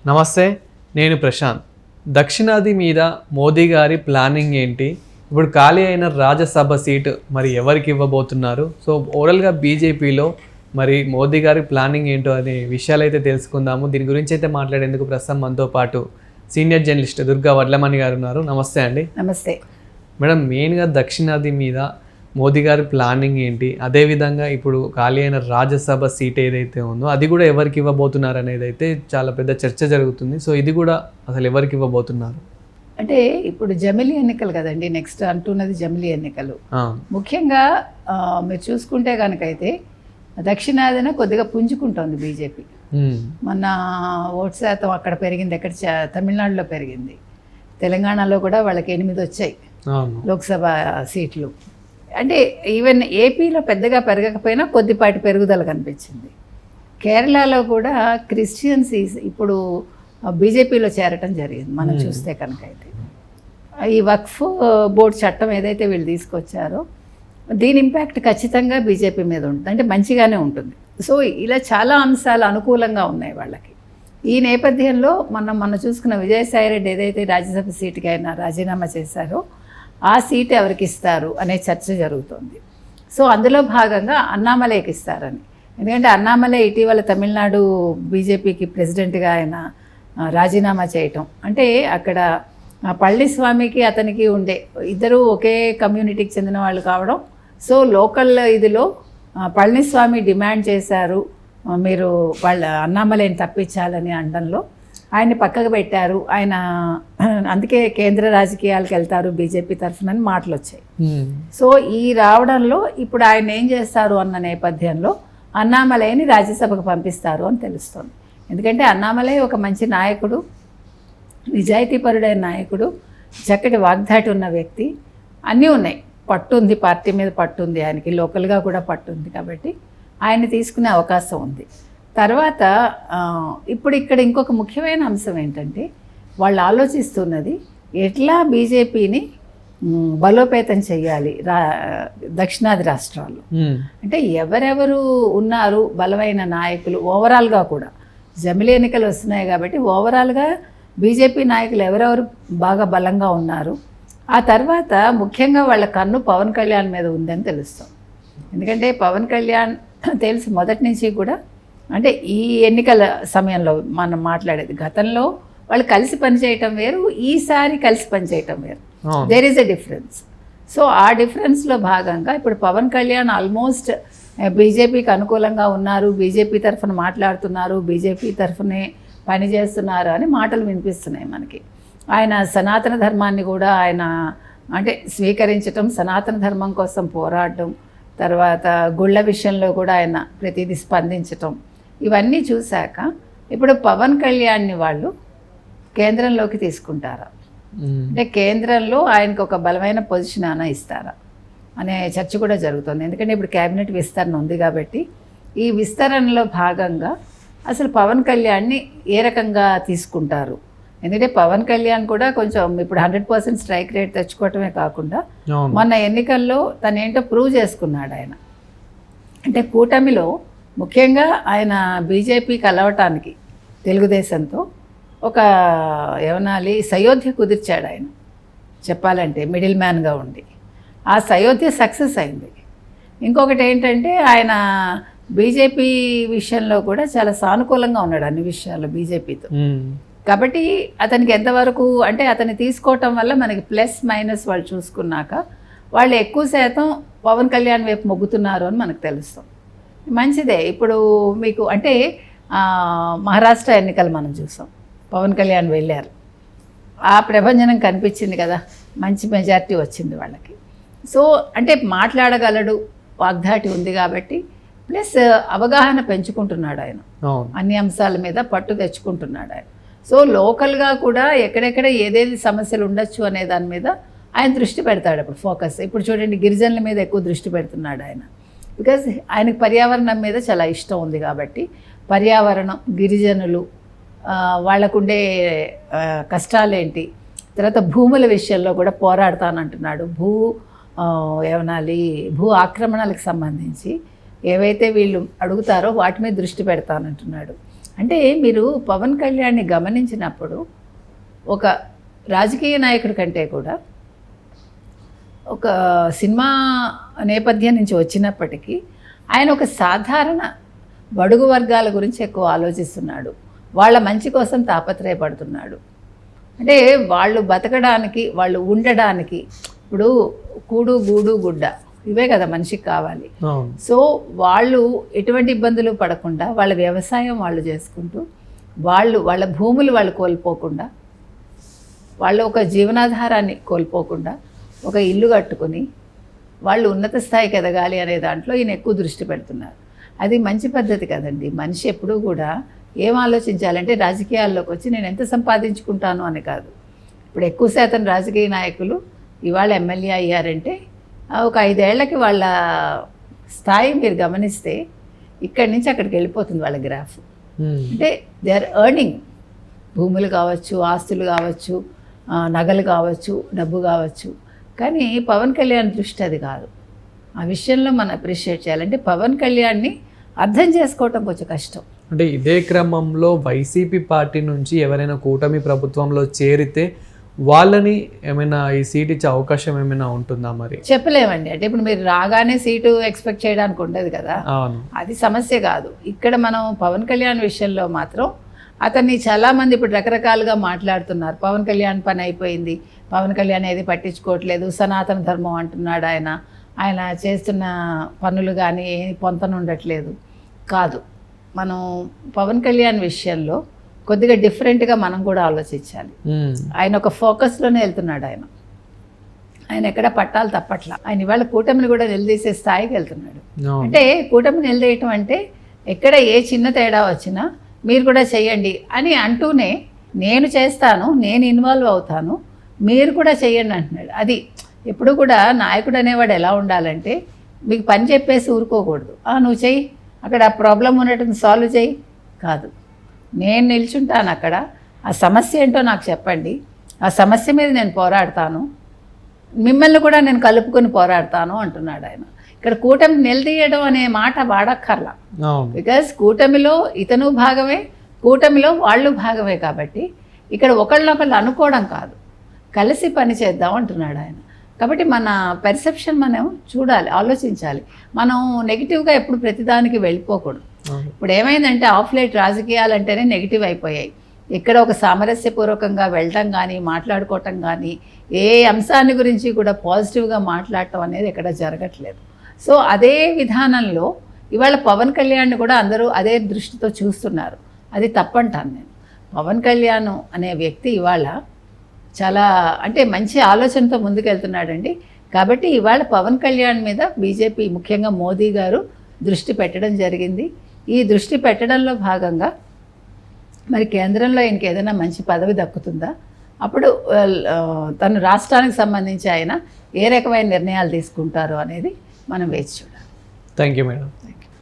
నమస్తే, నేను ప్రశాంత్. దక్షిణాది మీద మోదీ గారి ప్లానింగ్ ఏంటి? ఇప్పుడు ఖాళీ అయిన రాజ్యసభ సీటు మరి ఎవరికి ఇవ్వబోతున్నారు? సో ఓవరాల్గా బీజేపీలో మరి మోదీ గారి ప్లానింగ్ ఏంటో అనే విషయాలు అయితే తెలుసుకుందాము. దీని గురించి అయితే మాట్లాడేందుకు ప్రస్తుతం మనతో పాటు సీనియర్ జర్నలిస్ట్ దుర్గా వడ్లమణి గారు ఉన్నారు. నమస్తే అండి. నమస్తే మేడం. మెయిన్గా దక్షిణాది మీద మోదీ గారి ప్లానింగ్ ఏంటి, అదేవిధంగా ఇప్పుడు ఖాళీ అయిన రాజ్యసభ సీట్ ఏదైతే ఉందో అది కూడా ఎవరికి ఇవ్వబోతున్నారు అనేది అయితే చాలా పెద్ద చర్చ జరుగుతుంది. సో ఇది కూడా అసలు ఎవరికి ఇవ్వబోతున్నారు అంటే ఇప్పుడు జమిలీ ఎన్నికలు కదండి, నెక్స్ట్ అంటున్నది జమిలీ ఎన్నికలు. ముఖ్యంగా మీరు చూసుకుంటే కనుకైతే దక్షిణాదిన కొద్దిగా పుంజుకుంటోంది బీజేపీ. మొన్న ఓటు శాతం అక్కడ పెరిగింది, ఎక్కడ తమిళనాడులో పెరిగింది, తెలంగాణలో కూడా వాళ్ళకి 8 వచ్చాయి లోక్సభ సీట్లు. అంటే ఈవెన్ ఏపీలో పెద్దగా పెరగకపోయినా కొద్దిపాటి పెరుగుదల కనిపించింది. కేరళలో కూడా క్రిస్టియన్స్ ఇప్పుడు బీజేపీలో చేరటం జరిగింది మనం చూస్తే కనుక. అయితే ఈ వక్ఫ్ బోర్డు చట్టం ఏదైతే వీళ్ళు తీసుకొచ్చారో దీని ఇంపాక్ట్ ఖచ్చితంగా బీజేపీ మీద ఉంటుంది, అంటే మంచిగానే ఉంటుంది. సో ఇలా చాలా అంశాలు అనుకూలంగా ఉన్నాయి వాళ్ళకి. ఈ నేపథ్యంలో మనం చూసుకున్న విజయసాయిరెడ్డి ఏదైతే రాజ్యసభ సీటుకి అయినా రాజీనామా చేశారో ఆ సీట్ ఎవరికి ఇస్తారు అనే చర్చ జరుగుతుంది. సో అందులో భాగంగా అన్నామలైకి ఇస్తారని. ఎందుకంటే అన్నామలై ఇటీవల తమిళనాడు బీజేపీకి ప్రెసిడెంట్గా ఆయన రాజీనామా చేయటం అంటే అక్కడ పళనిస్వామికి అతనికి ఉండే ఇద్దరు ఒకే కమ్యూనిటీకి చెందిన వాళ్ళు కావడం. సో లోకల్ ఇదిలో పళనిస్వామి డిమాండ్ చేశారు మీరు వాళ్ళ అన్నామలైని తప్పించాలని అనడంలో ఆయన్ని పక్కకు పెట్టారు. ఆయన అందుకే కేంద్ర రాజకీయాలకు వెళ్తారు బీజేపీ తరఫునని మాటలు వచ్చాయి. సో ఈ రావడంలో ఇప్పుడు ఆయన ఏం చేస్తారు అన్న నేపథ్యంలో అన్నామలైని రాజ్యసభకు పంపిస్తారు అని తెలుస్తుంది. ఎందుకంటే అన్నామలై ఒక మంచి నాయకుడు, నిజాయితీపరుడైన నాయకుడు, చక్కటి వాగ్దాటి ఉన్న వ్యక్తి, అన్నీ ఉన్నాయి. పట్టుంది, పార్టీ మీద పట్టుంది ఆయనకి, లోకల్గా కూడా పట్టుంది. కాబట్టి ఆయన తీసుకునే అవకాశం ఉంది. తర్వాత ఇప్పుడు ఇక్కడ ఇంకొక ముఖ్యమైన అంశం ఏంటంటే వాళ్ళు ఆలోచిస్తున్నది ఎట్లా బీజేపీని బలోపేతం చేయాలి దక్షిణాది రాష్ట్రాల్లో. అంటే ఎవరెవరు ఉన్నారు బలమైన నాయకులు ఓవరాల్గా కూడా జమిలీ ఎన్నికలు వస్తున్నాయి కాబట్టి ఓవరాల్గా బీజేపీ నాయకులు ఎవరెవరు బాగా బలంగా ఉన్నారు. ఆ తర్వాత ముఖ్యంగా వాళ్ళ కన్ను పవన్ కళ్యాణ్ మీద ఉందని తెలుస్తాం. ఎందుకంటే పవన్ కళ్యాణ్ తెలిసి మొదటి నుంచి కూడా అంటే ఈ ఎన్నికల సమయంలో మనం మాట్లాడేది గతంలో వాళ్ళు కలిసి పనిచేయటం వేరు, ఈసారి కలిసి పనిచేయటం వేరు. There is a difference. So ఆ డిఫరెన్స్లో భాగంగా ఇప్పుడు పవన్ కళ్యాణ్ ఆల్మోస్ట్ బీజేపీకి అనుకూలంగా ఉన్నారు, బీజేపీ తరఫున మాట్లాడుతున్నారు, బీజేపీ తరఫునే పనిచేస్తున్నారు అని మాటలు వినిపిస్తున్నాయి మనకి. ఆయన సనాతన ధర్మాన్ని కూడా ఆయన అంటే స్వీకరించటం, సనాతన ధర్మం కోసం పోరాడటం, తర్వాత గుళ్ళ విషయంలో కూడా ఆయన ప్రతిదీ స్పందించటం, ఇవన్నీ చూశాక ఇప్పుడు పవన్ కళ్యాణ్ని వాళ్ళు కేంద్రంలోకి తీసుకుంటారా, అంటే కేంద్రంలో ఆయనకు ఒక బలమైన పొజిషన్ అయినా ఇస్తారా అనే చర్చ కూడా జరుగుతుంది. ఎందుకంటే ఇప్పుడు క్యాబినెట్ విస్తరణ ఉంది కాబట్టి ఈ విస్తరణలో భాగంగా అసలు పవన్ కళ్యాణ్ని ఏ రకంగా తీసుకుంటారు. ఎందుకంటే పవన్ కళ్యాణ్ కూడా కొంచెం ఇప్పుడు 100% స్ట్రైక్ రేట్ తెచ్చుకోవటమే కాకుండా మొన్న ఎన్నికల్లో తనేంటో ప్రూవ్ చేసుకున్నాడు ఆయన. అంటే కూటమిలో ముఖ్యంగా ఆయన బీజేపీ కలవటానికి తెలుగుదేశంతో ఒక ఏమనాలి సయోధ్య కుదిర్చాడు ఆయన, చెప్పాలంటే మిడిల్ మ్యాన్గా ఉండి. ఆ సయోధ్య సక్సెస్ అయింది. ఇంకొకటి ఏంటంటే ఆయన బీజేపీ విషయంలో కూడా చాలా సానుకూలంగా ఉన్నాడు అన్ని విషయాల్లో బీజేపీతో. కాబట్టి అతనికి ఎంతవరకు అంటే అతన్ని తీసుకోవటం వల్ల మనకి ప్లస్ మైనస్ వాళ్ళు చూసుకున్నాక వాళ్ళు ఎక్కువ శాతం పవన్ కళ్యాణ్ వైపు మొగ్గుతున్నారు అని మనకు తెలుస్తుంది. మంచిదే. ఇప్పుడు మీకు అంటే మహారాష్ట్ర ఎన్నికలు మనం చూసాం, పవన్ కళ్యాణ్ వెళ్ళారు, ఆ ప్రభంజనం కనిపించింది కదా, మంచి మెజారిటీ వచ్చింది వాళ్ళకి. సో అంటే మాట్లాడగలడు, వాగ్దాటి ఉంది కాబట్టి ప్లస్ అవగాహన పెంచుకుంటున్నాడు ఆయన, అన్ని అంశాల మీద పట్టు తెచ్చుకుంటున్నాడు ఆయన. సో లోకల్గా కూడా ఎక్కడెక్కడ ఏదేది సమస్యలు ఉండొచ్చు అనే దాని మీద ఆయన దృష్టి పెడతాడు. ఇప్పుడు ఫోకస్ ఇప్పుడు చూడండి గిరిజనుల మీద ఎక్కువ దృష్టి పెడుతున్నాడు ఆయన, బికాజ్ ఆయనకు పర్యావరణం మీద చాలా ఇష్టం ఉంది కాబట్టి పర్యావరణం, గిరిజనులు, వాళ్ళకుండే కష్టాలేంటి, తర్వాత భూముల విషయంలో కూడా పోరాడతానంటున్నాడు. భూ ఆక్రమణలకు సంబంధించి ఏవైతే వీళ్ళు అడుగుతారో వాటి మీద దృష్టి పెడతానంటున్నాడు. అంటే మీరు పవన్ కళ్యాణ్ని గమనించినప్పుడు ఒక రాజకీయ నాయకుడి కంటే కూడా ఒక సినిమా నేపథ్యం నుంచి వచ్చినప్పటికీ ఆయన ఒక సాధారణ బడుగు వర్గాల గురించి ఎక్కువ ఆలోచిస్తున్నాడు, వాళ్ళ మంచి కోసం తాపత్రయపడుతున్నాడు. అంటే వాళ్ళు బతకడానికి, వాళ్ళు ఉండడానికి, ఇప్పుడు కూడు గూడు గుడ్డ ఇవే కదా మనిషికి కావాలి. సో వాళ్ళు ఎటువంటి ఇబ్బందులు పడకుండా వాళ్ళ వ్యవసాయం వాళ్ళు చేసుకుంటూ, వాళ్ళ భూములు వాళ్ళు కోల్పోకుండా, వాళ్ళు ఒక జీవనాధారాన్ని కోల్పోకుండా ఒక ఇల్లు కట్టుకొని వాళ్ళు ఉన్నత స్థాయికి ఎదగాలి అనే దాంట్లో ఈయన ఎక్కువ దృష్టి పెడుతున్నారు. అది మంచి పద్ధతి కదండి. మనిషి ఎప్పుడూ కూడా ఏం ఆలోచించాలంటే రాజకీయాల్లోకి వచ్చి నేను ఎంత సంపాదించుకుంటాను అని కాదు. ఇప్పుడు ఎక్కువ శాతం రాజకీయ నాయకులు ఇవాళ ఎమ్మెల్యే అయ్యారంటే ఒక 5 ఏళ్లకి వాళ్ళ స్థాయి మీరు గమనిస్తే ఇక్కడి నుంచి అక్కడికి వెళ్ళిపోతుంది వాళ్ళ గ్రాఫ్. అంటే దే ఆర్ ఎర్నింగ్. భూములు కావచ్చు, ఆస్తులు కావచ్చు, నగలు కావచ్చు, డబ్బు కావచ్చు. కానీ పవన్ కళ్యాణ్ దృష్టి అది కాదు. ఆ విషయంలో మనం అప్రిషియేట్ చేయాలంటే పవన్ కళ్యాణ్ని అర్థం చేసుకోవటం కొంచెం కష్టం. అంటే ఇదే క్రమంలో వైసీపీ పార్టీ నుంచి ఎవరైనా కూటమి ప్రభుత్వంలో చేరితే వాళ్ళని ఏమైనా ఈ సీట్ ఇచ్చే అవకాశం ఏమైనా ఉంటుందా? మరి చెప్పలేమండి. అంటే ఇప్పుడు మీరు రాగానే సీటు ఎక్స్పెక్ట్ చేయడానికి ఉండదు కదా, అది సమస్య కాదు. ఇక్కడ మనం పవన్ కళ్యాణ్ విషయంలో మాత్రం అతన్ని చాలామంది ఇప్పుడు రకరకాలుగా మాట్లాడుతున్నారు. పవన్ కళ్యాణ్ పని అయిపోయింది, పవన్ కళ్యాణ్ ఏది పట్టించుకోవట్లేదు, సనాతన ధర్మం అంటున్నాడు ఆయన చేస్తున్న పనులు కానీ పొంతన ఉండట్లేదు. కాదు, మనం పవన్ కళ్యాణ్ విషయంలో కొద్దిగా డిఫరెంట్గా మనం కూడా ఆలోచించాలి. ఆయన ఒక ఫోకస్లోనే వెళ్తున్నాడు. ఆయన ఎక్కడ పట్టాలు తప్పట్లా. ఆయన ఇవాళ కూటమిని కూడా నిలదీసే స్థాయికి వెళ్తున్నాడు. అంటే కూటమి నిలదీయటం అంటే ఎక్కడ ఏ చిన్న తేడా వచ్చినా మీరు కూడా చెయ్యండి అని అంటూనే నేను చేస్తాను, నేను ఇన్వాల్వ్ అవుతాను, మీరు కూడా చెయ్యండి అంటున్నాడు. అది ఎప్పుడు కూడా నాయకుడు అనేవాడు ఎలా ఉండాలంటే మీకు పని చెప్పేసి ఊరుకోకూడదు. నువ్వు చెయ్యి, అక్కడ ఆ ప్రాబ్లం ఉన్నట్టు సాల్వ్ చెయ్యి కాదు. నేను నిల్చుంటాను అక్కడ, ఆ సమస్య ఏంటో నాకు చెప్పండి, ఆ సమస్య మీద నేను పోరాడతాను, మిమ్మల్ని కూడా నేను కలుపుకొని పోరాడతాను అంటున్నాడు ఆయన. ఇక్కడ కూటమి నిలదీయడం అనే మాట వాడక్కర్లా. బికాజ్ కూటమిలో ఇతను భాగమే, కూటమిలో వాళ్ళు భాగమే. కాబట్టి ఇక్కడ ఒకళ్ళనొకళ్ళు అనుకోవడం కాదు, కలిసి పని చేద్దాం అంటున్నాడు ఆయన. కాబట్టి మన పెర్సెప్షన్ మనం చూడాలి, ఆలోచించాలి. మనం నెగిటివ్గా ఎప్పుడు ప్రతిదానికి వెళ్ళిపోకూడదు. ఇప్పుడు ఏమైందంటే ఆఫ్ లైట్ రాజకీయాలంటేనే నెగిటివ్ అయిపోయాయి. ఇక్కడ ఒక సామరస్యపూర్వకంగా వెళ్ళటం కానీ, మాట్లాడుకోవటం కానీ, ఏ అంశాన్ని గురించి కూడా పాజిటివ్గా మాట్లాడటం అనేది ఎక్కడ జరగట్లేదు. సో అదే విధానంలో ఇవాళ పవన్ కళ్యాణ్ని కూడా అందరూ అదే దృష్టితో చూస్తున్నారు. అది తప్పంటాను నేను. పవన్ కళ్యాణ్ అనే వ్యక్తి ఇవాళ చాలా అంటే మంచి ఆలోచనతో ముందుకెళ్తున్నాడండి. కాబట్టి ఇవాళ పవన్ కళ్యాణ్ మీద బీజేపీ ముఖ్యంగా మోదీ గారు దృష్టి పెట్టడం జరిగింది. ఈ దృష్టి పెట్టడంలో భాగంగా మరి కేంద్రంలో ఆయనకి ఏదైనా మంచి పదవి దక్కుతుందా, అప్పుడు తను రాష్ట్రానికి సంబంధించి ఆయన ఏ రకమైన నిర్ణయాలు తీసుకుంటారో అనేది మనం వేచి చూడాలి. Thank you madam.